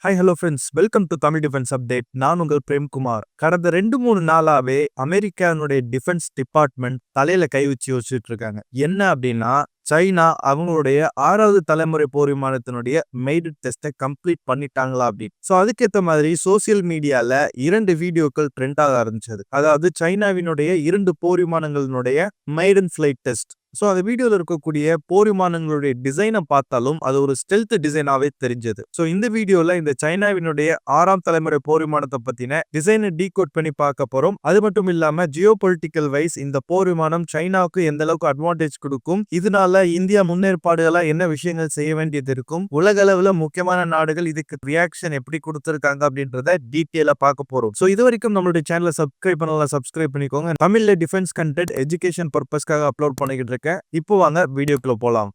Hi hello friends, welcome to Tamil defence update. நான் உங்கள் பிரேம்குமார். கடந்த 2-3 நாளாவே அமெரிக்கானுடைய டிஃபென்ஸ் டிபார்ட்மெண்ட் தலையில கை வச்சு யோசிச்சுட்டு இருக்காங்க. என்ன அப்படின்னா, சைனா அவங்களுடைய 6வது தலைமுறை போர் விமானத்தினுடைய மெய்டு டெஸ்ட்டை கம்ப்ளீட் பண்ணிட்டாங்களா அப்படின்னு. ஸோ அதுக்கேற்ற மாதிரி சோசியல் மீடியால 2 வீடியோக்கள் ட்ரெண்ட் ஆக ஆரம்பிச்சது. அதாவது சைனாவினுடைய 2 போர் விமானங்களினுடைய மெய்டன் ஃபிளைட் டெஸ்ட். ஸோ அந்த வீடியோல இருக்கக்கூடிய போர் விமானங்களுடைய டிசைனை பார்த்தாலும் அது ஒரு ஸ்டெல்த் டிசைனாவே தெரிஞ்சது. ஸோ இந்த வீடியோல இந்த சைனாவினுடைய 6ஆம் தலைமுறை போர் விமானத்தை பத்தின டிசைனை டீகோட் பண்ணி பார்க்க போறோம். அது மட்டும் இல்லாம ஜியோ பொலிட்டிக்கல் வைஸ் இந்த போர் விமானம் சைனாவுக்கு எந்த அளவுக்கு அட்வான்டேஜ் கொடுக்கும், இதனால இந்தியா முன்னேற்பாடுகளா என்ன விஷயங்கள் செய்ய வேண்டியது இருக்கும், உலக அளவுல முக்கியமான நாடுகள் இதுக்கு ரியாக்ஷன் எப்படி கொடுத்திருக்காங்க அப்படின்றத டீட்டெயிலா பார்க்க போறோம். ஸோ இது வரைக்கும் நம்மளுடைய சேனலை சப்ஸ்கிரைப் பண்ணலாம், சப்ஸ்கிரைப் பண்ணிக்கோங்க. தமிழ்ல டிஃபென்ஸ் கண்டென்ட் எஜுகேஷன் பர்பஸ்க்காக அப்லோட் பண்ணிக்கிட்டு இருக்கேன். இப்போ வாங்க வீடியோக்குள்ள போலாம்.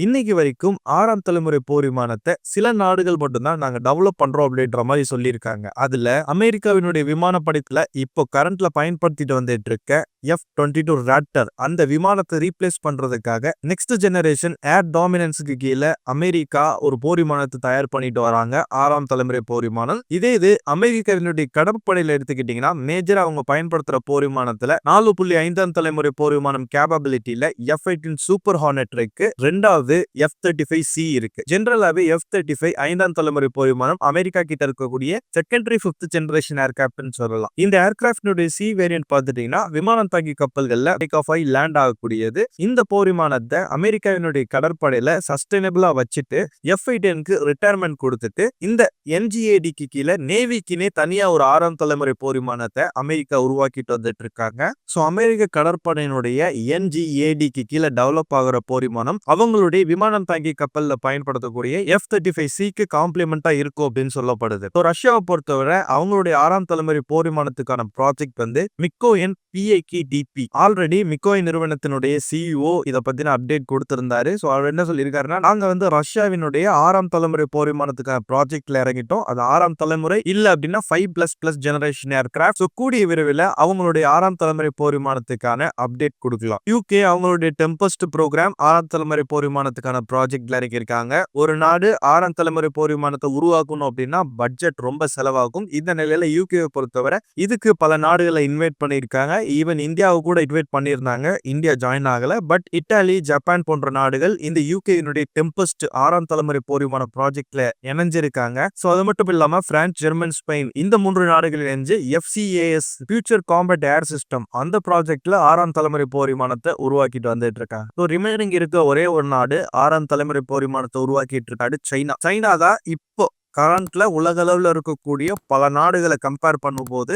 இன்னைக்கு வரைக்கும் 6ஆம் தலைமுறை போர் விமானத்தை சில நாடுகள் மட்டும்தான் நாங்க டெவலப் பண்றோம் அப்படின்ற மாதிரி சொல்லியிருக்காங்க. அதுல அமெரிக்காவினுடைய விமானப்படைத்துல இப்போ கரண்ட்ல பயன்படுத்திட்டு வந்துட்டு இருக்க F-22 ராப்டர் அந்த விமானத்தை ரீப்ளேஸ் பண்றதுக்காக நெக்ஸ்ட் ஜெனரேஷன் ஏர் டாமினன்ஸுக்கு கீழே அமெரிக்கா ஒரு போர் விமானத்தை தயார் பண்ணிட்டு வராங்க. 6ஆம் தலைமுறை போர் விமானம். இது அமெரிக்காவினுடைய கடற்படையில எடுத்துக்கிட்டீங்கன்னா மேஜரா அவங்க பயன்படுத்துற போர் விமானத்துல 4.5ஆம் தலைமுறை போர் விமானம் கேப்பபிலிட்டியில F-18 சூப்பர் ஹார்னெட் இருக்கு. ரெண்டாவது F-35C இருக்கு. ஜெனரலாவே F-35 5ஆம் தலைமுறை போர் விமானம் அமெரிக்கா கிட்ட இருக்கக்கூடிய செகண்டரி 5th ஜெனரேஷன் ஏர்கிராஃப்ட்னு சொல்லலாம். இந்த ஏர்கிராஃப்டினுடைய C வேரியன்ட் பார்த்துட்டீங்கன்னா விமானம் தாங்கி கப்பல்கள்ல டேக் ஆஃப் ஆகி லேண்ட் ஆகக்கூடியது. இந்த போர் விமானத்தை அமெரிக்காவினுடைய கடற்படையில சஸ்டைனபிளா வச்சுட்டு F-18க்கு ரிட்டையர்மெண்ட் கொடுத்துட்டு இந்த NGADக்கு கீழே நேவிக்குனே தனியா ஒரு 6ஆம் தலைமுறை போர் விமானத்தை அமெரிக்கா உருவாக்கிட்டு வந்துட்டு இருக்காங்க. சோ அமெரிக்க கடற்படையினுடைய NGADக்கு கீழே டெவலப் ஆகிற போர் விமானம் அவங்களுடைய விமானம் தாங்கி கப்பல்ல பயன்படுத்தக்கூடிய F-35Cக்கு காம்ப்ளிமெண்டா இருக்கும் அப்படின்னு சொல்லப்படுது. ரஷ்யாவை பொறுத்தவரை அவங்களுடைய 6ஆம் தலைமுறை போர் விமானத்துக்கான ப்ராஜெக்ட் வந்து மிக்கோயின் PIKDP. ஆல்ரெடி மிக்கோய் நிறுவனத்தினுடைய CEO இதை பத்தின அப்டேட் கொடுத்திருந்தாரு. சோ அவர் என்ன சொல்லியிருக்காருன்னா, நாங்க வந்து ரஷ்யாவினுடைய 6ஆம் தலைமுறை போர் விமானத்துக்கான ப்ராஜெக்ட்ல இறங்கிட்டோம். அது 6ஆம் தலைமுறை இல்ல அப்படின்னா 5++ ஜெனரேஷன் ஏர்கிராஃப்ட். சோ கூடிய விரைவில் அவங்களுடைய 6ஆம் தலைமுறை போர் விமானத்துக்கான அப்டேட் கொடுக்கலாம். UK அவங்களுடைய டெம்பஸ்ட் ப்ரோக்ராம் 6ஆம் தலைமுறை போர் விமானத்துக்கான ப்ராஜெக்ட்ல இறங்கியிருக்காங்க. ஒரு நாடு 6ஆம் தலைமுறை போர் விமானத்தை உருவாக்கணும் அப்படின்னா பட்ஜெட் ரொம்ப செலவாகும். இந்த நிலையில UKவை பொறுத்தவரை இதுக்கு பல நாடுகளை இன்வைட் பண்ணியிருக்காங்க. ஈவன் இந்தியாவை கூட இன்வைட் பண்ணியிருந்தாங்க. இந்தியா ஜாயின் ஆகல. பட் இத்தாலி, ஜப்பான் போன்ற நாடுகள் இந்த UKனுடைய டெம்பஸ்ட் 6ஆம் தலைமுறை போர் விமான ப்ராஜெக்ட்ல இணைஞ்சிருக்காங்க. சோ அது மட்டும் இல்லாம பிரான்ஸ், ஜெர்மன், ஸ்பெயின் இந்த 3 நாடுகள் இணைஞ்சு FCAS ஃபியூச்சர் காம்பேட் ஏர் சிஸ்டம் அந்த ப்ராஜெக்ட்ல 6ஆம் தலைமுறை போர் விமானத்தை உருவாக்கிட்டு வந்துட்டு இருக்காங்க. சோ ரிமைனிங் இருக்க ஒரே ஒரு நாடு 6ஆம் தலைமுறை போர் விமானத்தை உருவாக்கிட்டு இருக்காரு சைனா. சைனா தான் இப்போ கரண்ட்ல உலக அளவுல இருக்கக்கூடிய பல நாடுகளை கம்பேர் பண்ணும்போது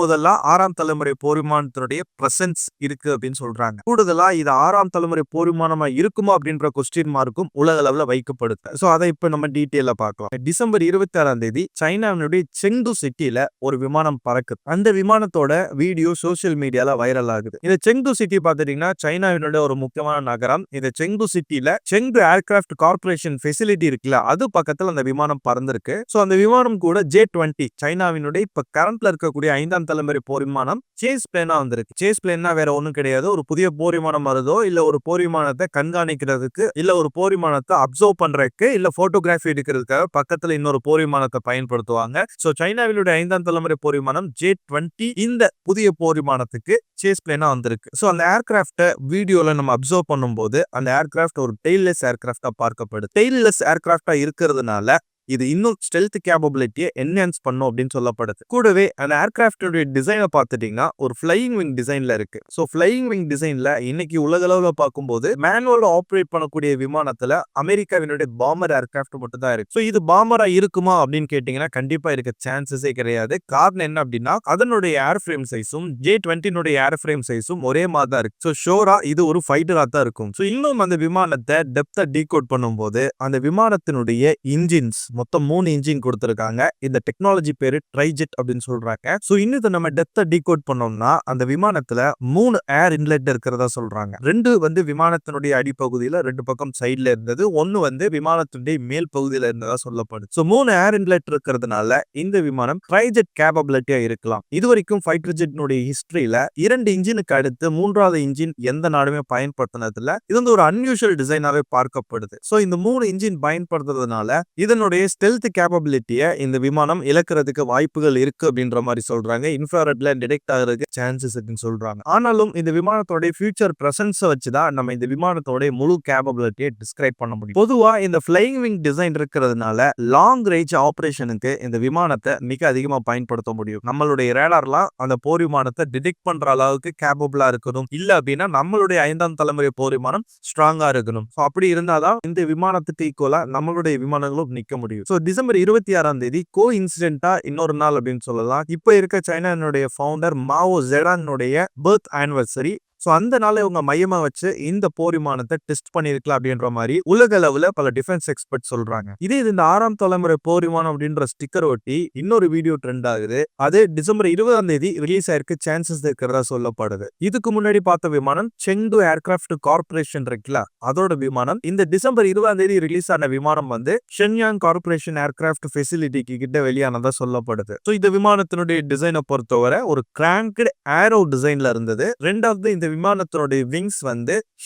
முதலா 6ஆம் தலைமுறை போர் விமானத்தினுடைய பிரசன்ஸ் இருக்கு அப்படின்னு சொல்றாங்க. கூடுதலா இது 6ஆம் தலைமுறை போர் விமானமா இருக்குமா அப்படின்ற கொஸ்டின் மார்க்கும் உலக அளவுல வைக்கப்படுது. சோ அதை இப்ப நம்ம டீட்டெயிலா பார்க்கலாம். டிசம்பர் 26ஆம் தேதி சைனாவினுடைய செங்டு சிட்டில ஒரு விமானம் பறக்குது. அந்த விமானத்தோட வீடியோ சோசியல் மீடியால வைரல் ஆகுது. இந்த செங்டு சிட்டி பாத்துட்டீங்கன்னா சைனாவினுடைய ஒரு முக்கியமான நகரம். இந்த செங்டு சிட்டில செங்டு ஏர்கிராஃப்ட் கார்பரேஷன் ஃபெசிலிட்டி இருக்குல்ல, அது பக்கத்துல அந்த விமானம் பறந்து இருக்கு. சோ அந்த விமானம் கூட J-20 சைனாவினுடைய இப்ப கரண்ட்ல இருக்கக்கூடிய 5ஆம் தலைமுறை போர் விமானம் சேஸ் பிளேனா வந்திருக்கு. சேஸ் பிளேன்னா வேற ஒண்ணும் கிடையாது. ஒரு புதிய போர் விமானம் வருதோ இல்ல ஒரு போர் விமானத்தை கண்காணிக்கிறதுக்கு இல்ல ஒரு போர் விமானத்தை அப்சர்வ் பண்றதுக்கு இல்ல போட்டோகிராஃபி எடுக்கிறதுக்காக பக்கத்துல இன்னொரு போர் விமானத்தை பயன்படுத்துவாங்க. சோ சைனாவினுடைய 5ஆம் தலைமுறை போர் விமானம் J-20 இந்த புதிய போர் விமானத்துக்கு சேஸ் பிளேனா வந்திருக்கு. சோ அந்த ஏர்கிராஃப்ட வீடியோல நம்ம அப்சர்வ் பண்ணும்போது அந்த ஏர்கிராஃப்ட் ஒரு டெய்ல்லெஸ் ஏர்கிராஃப்டா பார்க்கப்படுது. டெய்ல்லெஸ் ஏர்கிராஃப்டா இருக்கிறதுனால இது இன்னும் ஸ்டெல்த் கேப்பபிலிட்டியை என்ஹான்ஸ் பண்ணும் அப்படின்னு சொல்லப்படுது. கூடவே அந்த ஏர்கிராஃப்டோட டிசைனை பார்த்துட்டீங்கன்னா ஒரு ஃபிளையிங் விங் டிசைன்ல இருக்கு. ஸோ ஃபிளையிங் விங் டிசைன்ல இன்னைக்கு உலக அளவில் பார்க்கும்போது மேனுவல் ஆப்ரேட் பண்ணக்கூடிய விமானத்துல அமெரிக்காவினுடைய பாமர் ஏர்கிராஃப்ட் மட்டும் தான் இருக்கு. ஸோ இது பாமரா இருக்குமா அப்படின்னு கேட்டீங்கன்னா கண்டிப்பா இருக்க சான்சஸே கிடையாது. காரணம் என்ன அப்படின்னா அதனுடைய ஏர் ஃப்ரேம் சைஸும் J-20 ஏர் ஃப்ரேம் சைஸும் ஒரே மாதிரி தான் இருக்கு. ஸோ ஷோரா இது ஒரு ஃபைட்டரா தான் இருக்கும். ஸோ இன்னும் அந்த விமானத்தை டெப்தா டீகோட் பண்ணும்போது அந்த விமானத்தினுடைய இன்ஜின்ஸ், மொத்தம் 3 இன்ஜின் கொடுத்திருக்காங்க. இந்த டெக்னாலஜி பேரு ட்ரைஜெட் அப்படின்னு சொல்றாங்க. சோ இன்னும் நம்ம டெப்தா டீகோட் பண்ணோம்னா அந்த விமானத்துல 3 ஏர் இன்லெட் இருக்கிறதா சொல்றாங்க. 2 விமானத்தினுடைய அடிப்பகுதியில 2 பக்கம் சைடுல இருந்தது. 1 விமானத்தினுடைய மேல் பகுதியில இருந்ததா சொல்லப்படுது. சோ 3 ஏர் இன்லெட் இருக்கிறதுனால இந்த விமானம் ட்ரைஜெட் கேப்பபிலிட்டியா இருக்கலாம். இதுவரைக்கும் ஃபைட்டர் ஜெட்னுடைய ஹிஸ்டரியில 2 இன்ஜினுக்கு அடுத்து 3வது இன்ஜின் எந்த நாடுமே பயன்படுத்தினதில்ல. இது ஒரு அன்யூஷுவல் டிசைனாவே பார்க்கப்படுது. சோ இந்த 3 இன்ஜின் பயன்படுத்துறதுனால இதனுடைய ஸ்டெல்த் கேப்பபிலிட்டியை இந்த விமானம் இழக்கிறதுக்கு வாய்ப்புகள் இருக்கு அப்படின்ற மாதிரி சொல்றாங்க. இன்ஃப்ராரெட்ல டிடெக்ட் ஆகிறதுக்கு சான்சஸ் இருக்குன்னு சொல்றாங்க. ஆனாலும் இந்த விமானத்தோட ஃபியூச்சர் பிரசன்ஸை வச்சுதான் நம்ம இந்த விமானத்தோட முழு கேப்பபிலிட்டியை டிஸ்கிரைப் பண்ண முடியும். பொதுவா இந்த ஃபிளைங் விங் டிசைன் இருக்கிறதுனால லாங் ரேஞ்ச் ஆபரேஷனுக்கு இந்த விமானத்தை மிக அதிகமா பயன்படுத்த முடியும். நம்மளுடைய ரேடார்லாம் அந்த போர் விமானத்தை டிடெக்ட் பண்ற அளவுக்கு கேப்பபிளா இருக்கணும். இல்ல அப்படின்னா நம்மளுடைய 5ஆம் தலைமுறை போர் விமானம் ஸ்ட்ராங்கா இருக்கணும். அப்படி இருந்தாதான் இந்த விமானத்துக்கு ஈக்குவலா நம்மளுடைய விமானங்களும் நிக்க முடியும். சோ டிசம்பர் 26ஆம் தேதி கோ இன்சிடென்டா இன்னொரு நாள் அப்படின்னு சொல்லலாம். இப்ப இருக்க சைனானுடைய ஃபவுண்டர் மாவோ ஜெடானுடைய பர்த் ஆனிவர்சரி. சோ அந்த நாளை இவங்க மையமா வச்சு இந்த போர் விமானத்தை டெஸ்ட் பண்ணிருக்கலாம் அப்படின்ற மாதிரி உலக அளவுல பல டிஃபென்ஸ் எக்ஸ்பர்ட் சொல்றாங்க. இதே இந்த 6ஆம் தலைமுறை போர் விமானம் அப்படின்ற ஸ்டிக்கர் ஒட்டி இன்னொரு வீடியோ ட்ரெண்ட் ஆகுது. அது டிசம்பர் 20ஆம் தேதி ரிலீஸ் ஆயிருக்கு சான்சஸ் இருக்கிறதா சொல்லப்படுது. இதுக்கு முன்னாடி பார்த்த விமானம் செங்டு ஏர்கிராஃப்ட் கார்பரேஷன் இருக்குல்ல, அதோட விமானம். இந்த டிசம்பர் 20ஆம் தேதி ரிலீஸ் ஆன விமானம் ஷென்யாங் கார்பரேஷன் ஏர்கிராஃப்ட் ஃபெசிலிட்டிக்கு கிட்ட வெளியானதா சொல்லப்படுது. சோ இந்த விமானத்தினுடைய டிசைனை பொறுத்தவரை ஒரு கிராங்க்டு ஏரோ டிசைன்ல இருந்தது. ரெண்டாவது இந்த விமானத்தோட விங்ஸ்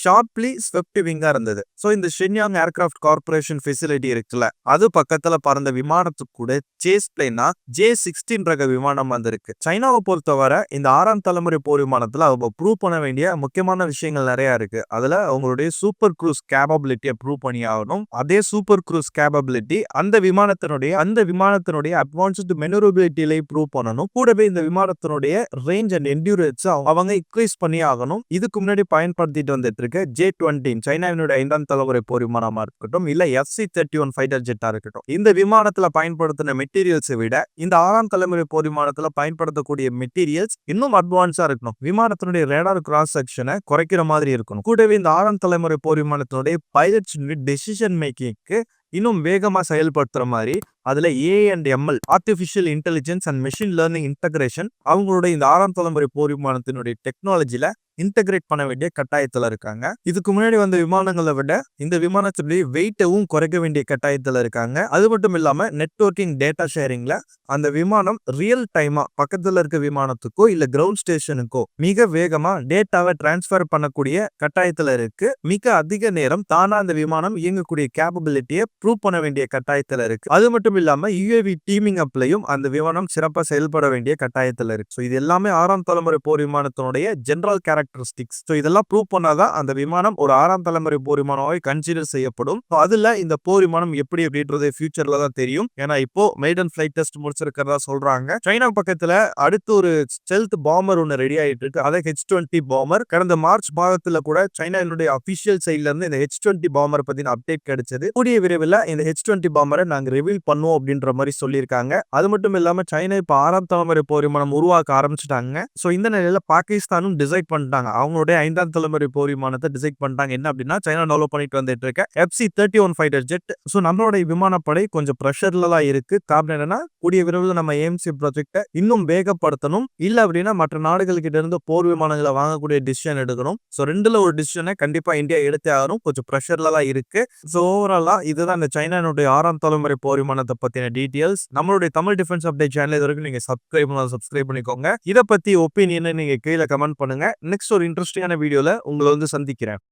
ஷார்ப்லி ஸ்வெப்ட் விங்கா இருந்தது. சோ இந்த ஷென்யாங் ஏர்கிராஃப்ட் கார்பரேஷன் ஃபெசிலிட்டி இருக்குல்ல, அது பக்கத்துல பறந்த விமானத்துக்கு கூட சேஸ் பிளேனா J-16 ரக விமானம் வந்திருக்கு. சைனாவை பொறுத்தவரை இந்த 6ஆம் தலைமுறை போர் விமானத்துல அவங்க ப்ரூவ் பண்ண வேண்டிய முக்கியமான விஷயங்கள் நிறைய இருக்கு. அதுல அவங்களுடைய சூப்பர் க்ரூஸ் கேப்பபிலிட்டியை ப்ரூவ் பண்ணி ஆகணும். அதே சூப்பர் க்ரூஸ் கேப்பபிலிட்டி அந்த விமானத்தினுடைய அட்வான்ஸ்டு மெனூரபிலிட்டியில ப்ரூவ் பண்ணணும். கூடவே இந்த விமானத்தினுடைய ரேஞ்ச் அண்ட் என்டியூரன்ஸ் அவங்க இன்க்ரீஸ் பண்ணி ஆகணும். இதுக்கு முன்னாடி பயன்படுத்திட்டு வந்துட்டு இருக்க J-20 சைனாவினுடைய 5ஆம் தலைமுறை போர் விமானமா இருக்கட்டும், இல்ல FC-31 ஃபைட்டர் ஜெட்டா இருக்கட்டும், இந்த விமானத்துல பயன்படுத்தின மெட்டீரியல்ஸை விட இந்த 6ஆம் தலைமுறை போர் விமானத்துல பயன்படுத்தக்கூடிய மெட்டீரியல்ஸ் இன்னும் அட்வான்ஸா இருக்கணும். விமானத்தினுடைய ரேடார் கிராஸ் செக்ஷனை குறைக்கிற மாதிரி இருக்கணும். கூடவே இந்த 6ஆம் தலைமுறை போர் விமானத்தினுடைய பைலட்ஸ் டெசிஷன் மேக்கிங்க்கு இன்னும் வேகமா செயல்படுத்துற மாதிரி அதுல A&ML artificial intelligence and machine learning integration அவங்களுடைய இந்த 6ஆம் தலைமுறை போர் விமானத்தினுடைய டெக்னாலஜில இன்டகிரேட் பண்ண வேண்டிய கட்டாயத்துல இருக்காங்க. இதுக்கு முன்னாடி வந்த விமானங்களை விட இந்த விமானத்துடைய வெயிட்டவும் குறைக்க வேண்டிய கட்டாயத்துல இருக்காங்க. அது மட்டும் இல்லாம நெட்வொர்க்கிங் டேட்டா ஷேரிங்ல அந்த விமானம் ரியல் டைமா பக்கத்துல இருக்க விமானத்துக்கோ இல்ல கிரவுண்ட் ஸ்டேஷனுக்கோ மிக வேகமா டேட்டாவை டிரான்ஸ்பர் பண்ணக்கூடிய கட்டாயத்துல இருக்கு. மிக அதிக நேரம் தானா அந்த விமானம் இயங்கக்கூடிய கேப்பபிலிட்டியை ப்ரூவ் பண்ண வேண்டிய கட்டாயத்துல இருக்கு. அது மட்டும் இல்லாம UAV டீமிங் அப்லயும் அந்த விமானம் சிறப்பா செயல்பட வேண்டிய கட்டாயத்துல இருக்கு. சோ இது எல்லாமே 6ஆம் தலைமுறை போர் விமானத்தினுடைய ஜெனரல் கேரக்டரிஸ்டிக்ஸ். சோ இதெல்லாம் ப்ரூவ் பண்ணாதான் அந்த விமானம் ஒரு 6ஆம் தலைமுறை போர் விமானமாய் கன்சிடர் செய்யப்படும். அதுல இந்த போர் விமானம் எப்படி அப்படின்றது ஃபியூச்சர்ல தான் தெரியும். ஏன்னா இப்போ மெய்டன் ஃபிளைட் டெஸ்ட் முடிச்சிருக்கிறதா சொல்றாங்க. சைனா பக்கத்துல அடுத்து ஒரு ஸ்டெல்த் பாம்பர் ஒன்னு ரெடி ஆயிட்டு இருக்கு. அதை H-20 பாம்பர். கடந்த மார்ச் மாதத்துல கூட சைனாவுடைய அபிஷியல் சைட்ல இருந்து இந்த H-20 பாம்பர் பத்தின அப்டேட் கிடைச்சது. கூடிய விரைவில் இந்த H-20 பாம்பரை நாங்க ரிவீல் பண்ணுவோம் அப்படின்ற மாதிரி சொல்லியிருக்காங்க. அது மட்டும் இல்லாம சைனா இப்ப 6ஆம் தலைமுறை போர் விமானம் உருவாக்க ஆரம்பிச்சுட்டாங்க. சோ இந்த நிலையில பாகிஸ்தானும் டிசைட் பண்ணிட்டாங்க. அவங்களுடைய 5ஆம் தலைமுறை போர் விமானத்தை டிசைட் பண்ணிட்டாங்க. என்ன அப்படின்னா சைனா டெவலப் பண்ணிட்டு வந்துட்டு இருக்க FC-31 ஃபைட்டர் ஜெட். சோ நம்மளுடைய விமானப்படை கொஞ்சம் பிரஷர்ல தான் இருக்கு. காரணம் என்னன்னா கூடிய விரைவில் நம்ம AMC ப்ராஜெக்டை இன்னும் வேகப்படுத்தணும். இல்ல அப்படின்னா மற்ற நாடுகள் கிட்ட இருந்து போர் விமானங்களை வாங்கக்கூடிய டிசிஷன் எடுக்கணும். சோ ரெண்டுல ஒரு டிசிஷனை கண்டிப்பா இந்தியா எடுத்தே ஆகணும். கொஞ்சம் பிரஷர்ல தான் இருக்கு. சோ ஓவராலா இதுதான் இந்த சைனானுடைய 6ஆம் தலைமுறை போர் விமானத்தை பத்தின டீடைல்ஸ். நம்மளுடைய தமிழ் டிஃபென்ஸ் அப்டேட் சேனல் இது வரைக்கும் நீங்க சப்ஸ்கிரைப் பண்ணிக்கோங்க. இத பத்தி ஒப்பீனியனை நீங்க கீழே கமெண்ட் பண்ணுங்க. நெக்ஸ்ட் ஒரு இன்ட்ரெஸ்டிங்கான வீடியோல உங்களை சந்திக்கிறேன்.